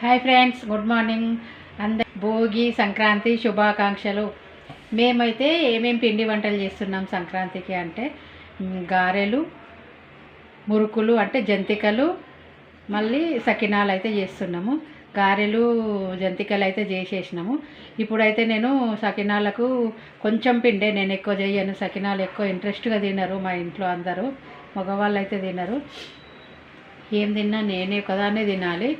Hi friends, good morning. అందరి భోగి సంక్రాంతి శుభాకాంక్షలు. మేమైతే ఏమేమి పిండి వంటలు చేస్తున్నాం సంక్రాంతికి అంటే గారెలు, మురుకులు అంటే జంతికలు, మళ్ళీ సకినాలు అయితే చేస్తున్నాము. గారెలు జంతికలు అయితే చేసేసినాము. ఇప్పుడైతే నేను సకినాలకు కొంచెం పిండే, నేను ఎక్కువ చేయను. సకినాలు ఎక్కువ ఇంట్రెస్ట్గా తినరు మా ఇంట్లో అందరూ. మగవాళ్ళు అయితే తినరు. ఏం తిన్నా నేనే ఒకదాన్నే తినాలి.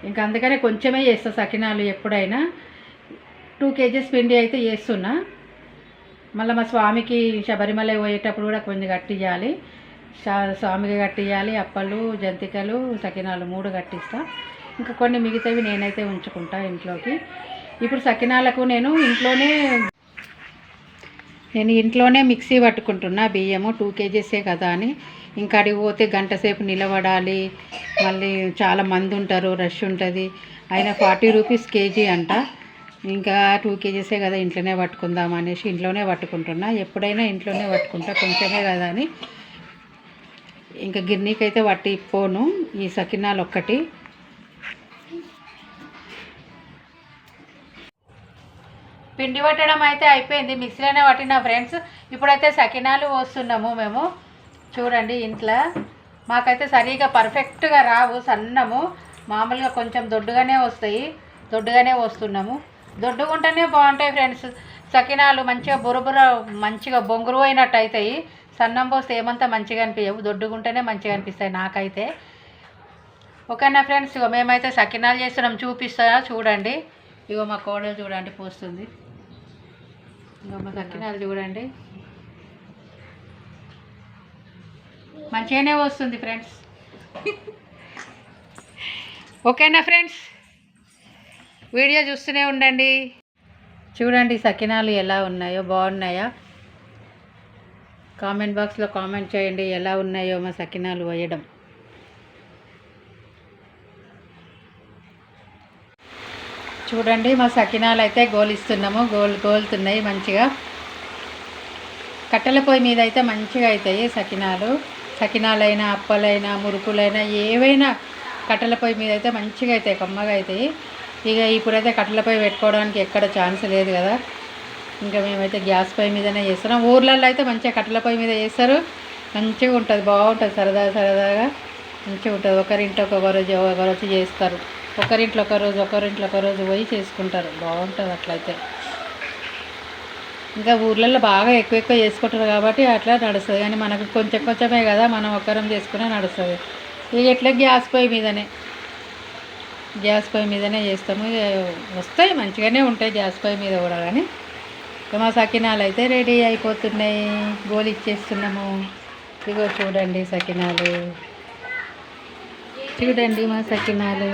ఇంకా అందుకనే కొంచెమే చేస్తా సకినాలు. ఎప్పుడైనా 2 kgs పిండి అయితే చేస్తున్నా. మళ్ళీ మా స్వామికి శబరిమల పోయేటప్పుడు కూడా కొన్ని కట్టియాలి. స్వామికి కట్టియాలి. అప్పలు, జంతికలు, సకినాలు 3 కట్టిస్తా. ఇంకా కొన్ని మిగతావి నేనైతే ఉంచుకుంటా ఇంట్లోకి. ఇప్పుడు సకినాలకు నేను ఇంట్లోనే మిక్సీ పట్టుకుంటున్నా. బియ్యము 2 kgs కదా అని. ఇంకా అడిగి పోతే గంట సేపు నిలబడాలి. మళ్ళీ చాలా మంది ఉంటారు, రష్ ఉంటుంది. అయినా 40 రూపీస్ కేజీ అంట. ఇంకా 2 kgs కదా, ఇంట్లోనే పట్టుకుందాం అనేసి ఇంట్లోనే పట్టుకుంటున్నా. ఎప్పుడైనా ఇంట్లోనే పట్టుకుంటా, కొంచెమే కదా అని. ఇంకా గిన్నెకి అయితే పట్టి పోను. ఈ సకినాలు ఒక్కటి పిండి పట్టడం అయితే అయిపోయింది. మిక్సీలోనే పట్టిన ఫ్రెండ్స్. ఇప్పుడైతే సకినాలు పోస్తున్నాము మేము. చూడండి, ఇంట్లో మాకైతే సరిగా పర్ఫెక్ట్గా రావు. సన్నము మామూలుగా కొంచెం దొడ్డుగానే వస్తాయి. దొడ్డుగానే వస్తున్నాము. దొడ్డుగుంటేనే బాగుంటాయి ఫ్రెండ్స్. సకినాలు మంచిగా బురబుర మంచిగా బొంగురు అయినట్టు అవుతాయి. సన్నం పోస్తే ఏమంతా మంచిగా అనిపించవు. దొడ్డుగుంటేనే మంచిగా అనిపిస్తాయి నాకైతే. ఓకేనా ఫ్రెండ్స్, ఇగో మేమైతే సకినాలు చేస్తున్నాం. చూపిస్తా చూడండి. ఇగో మా కోడలు చూడండి పోస్తుంది. ఇగో మా సకినాలు చూడండి, మంచిగానే వస్తుంది ఫ్రెండ్స్. ఓకేనా ఫ్రెండ్స్, వీడియో చూస్తూనే ఉండండి. చూడండి సకినాలు ఎలా ఉన్నాయో, బాగున్నాయా? కామెంట్ బాక్స్లో కామెంట్ చేయండి ఎలా ఉన్నాయో మా సకినాలు వేయడం. చూడండి మా సకినాలు అయితే గోలిస్తున్నాము. గోలుతున్నాయి మంచిగా. కట్టెల పొయ్యి మీద అయితే మంచిగా అవుతాయి సకినాలైనా, అప్పలైనా, మురుకులైనా, ఏవైనా కట్టెల పొయ్యి మీద అయితే మంచిగా అవుతాయి, కమ్మగా అవుతాయి. ఇక ఇప్పుడైతే కట్టెల పొయ్యి పెట్టుకోవడానికి ఎక్కడ ఛాన్స్ లేదు కదా. ఇంకా మేమైతే గ్యాస్ పొయ్యి మీదనే చేస్తున్నాం. ఊర్లలో అయితే మంచిగా కట్టెల పొయ్యి మీద చేస్తారు. మంచిగా ఉంటుంది, బాగుంటుంది, సరదాగా మంచిగా ఉంటుంది. ఒకరింట్లో ఒకరోజు చేస్తారు. ఒకరింట్లో ఒకరోజు పోయి చేసుకుంటారు. బాగుంటుంది అట్లయితే. ఇంకా ఊర్లలో బాగా ఎక్కువ చేసుకుంటారు కాబట్టి అట్లా నడుస్తుంది. కానీ మనకు కొంచెమే కదా, మనం ఒక్కరం చేసుకునే నడుస్తుంది. ఇక ఎట్లా గ్యాస్ పొయ్యి మీదనే చేస్తాము. వస్తాయి, మంచిగానే ఉంటాయి గ్యాస్ పొయ్యి మీద కూడా. కానీ మా సకినాలు అయితే రెడీ అయిపోతున్నాయి. గోలు ఇచ్చేస్తున్నాము. ఇగో చూడండి సకినాలు, చూడండి మా సకినాలు.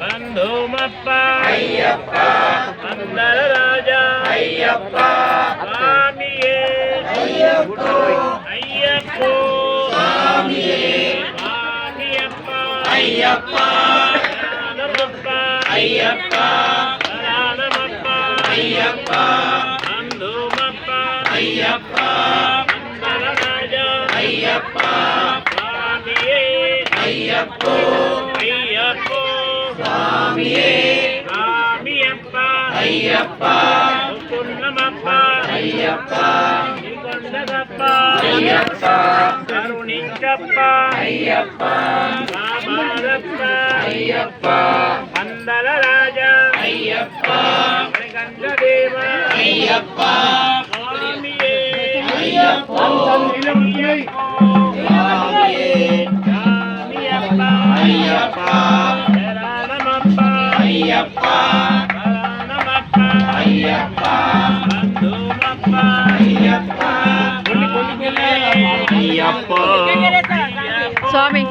బంధుమప్ప అందర రాజా స్వామియే అయ్యప్పో అయ్యప్ప రామప్ప అయ్యప్ప రామప్ప అయ్యప్ప బంధుమప్ప అయ్యప్ప అందర రాజా అయ్యప్ప స్వామియే అయ్యప్పో అయ్యప్పో స్వామియే స్వామియప్ప అయ్యప్ప పున్నమప్ప అయ్యప్ప కొండగప్ప అయ్యప్ప కరుణించప్ప అయ్యప్ప బాబారప్ప అయ్యప్ప అందల రాజా అయ్యప్ప గంగదేవ అయ్యప్ప స్వామియే అయ్యప్ప స్వామియే స్వామియప్ప అయ్యప్ప అయ్యప్ప నమప్ప అయ్యప్ప బంధుమప్ప అయ్యప్ప అయ్యప్ప స్వామి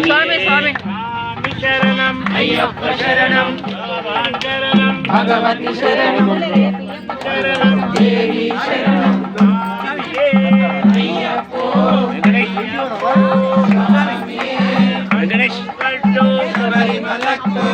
స్వామి స్వామి శరణం అయ్యప్ప శరణం భగవాన్ శరణం భగవతి శరణం శరణం దేవి శరణం అయ్యప్పో వెంకటేష్ కట్టు పరిమళట్టు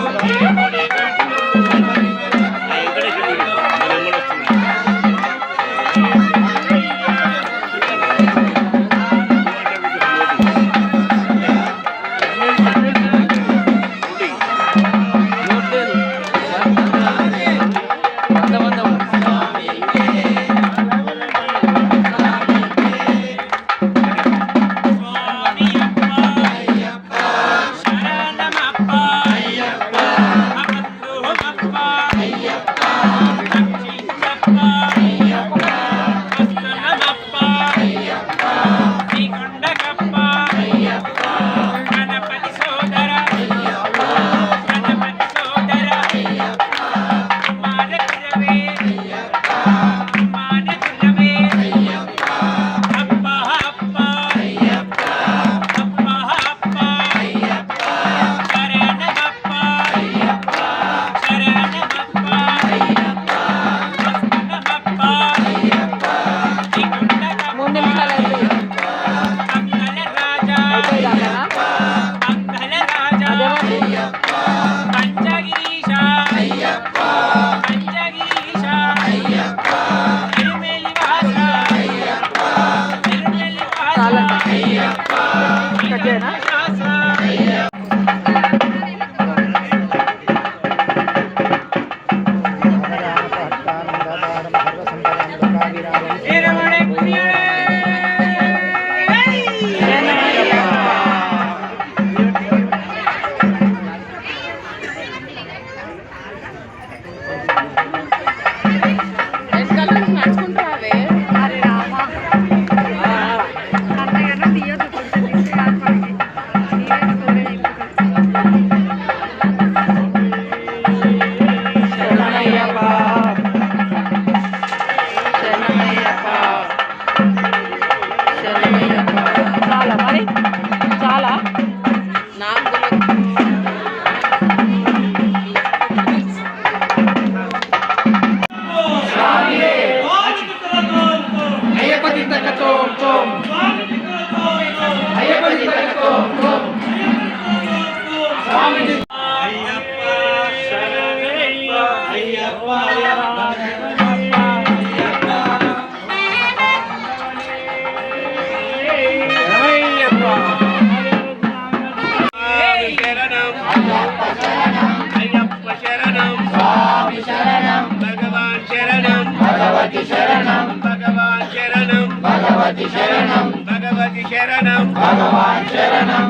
भगवती शरणं भगवती शरणं भगवान शरणं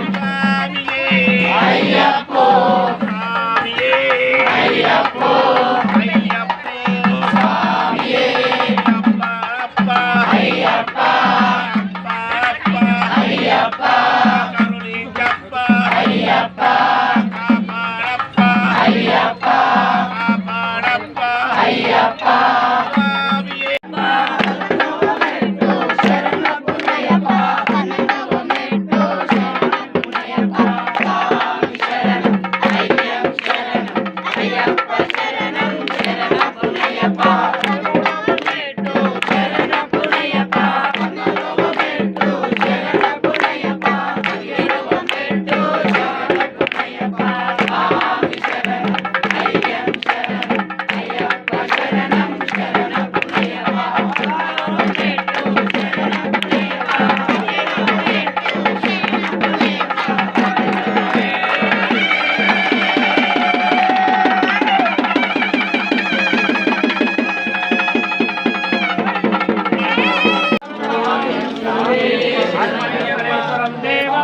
अय्यप्पो स्वामिये अय्यप्पो अय्यप्पो स्वामिये अप्पा अप्पा अय्यप्पा अप्पा अप्पा अय्यप्पा करुणिंचप्पा अय्यप्पा कामारप्पा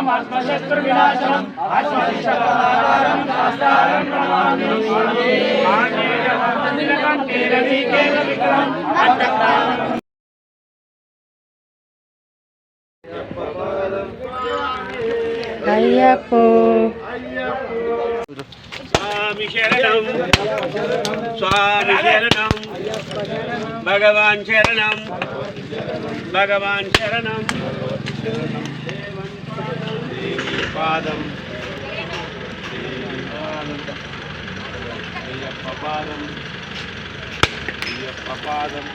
దేవమాత్మశత్రువినాశనం ఆత్మశిక్షాకారం శాస్త్రారం నమామి నీలకంఠేన విగ్రహం అయ్యప్పో స్వామి శరణం స్వామి శరణం భగవాన్ శరణం భగవాన్ శరణం పాదం అయ్యప్ప పాదం అయ్యప్ప పాదం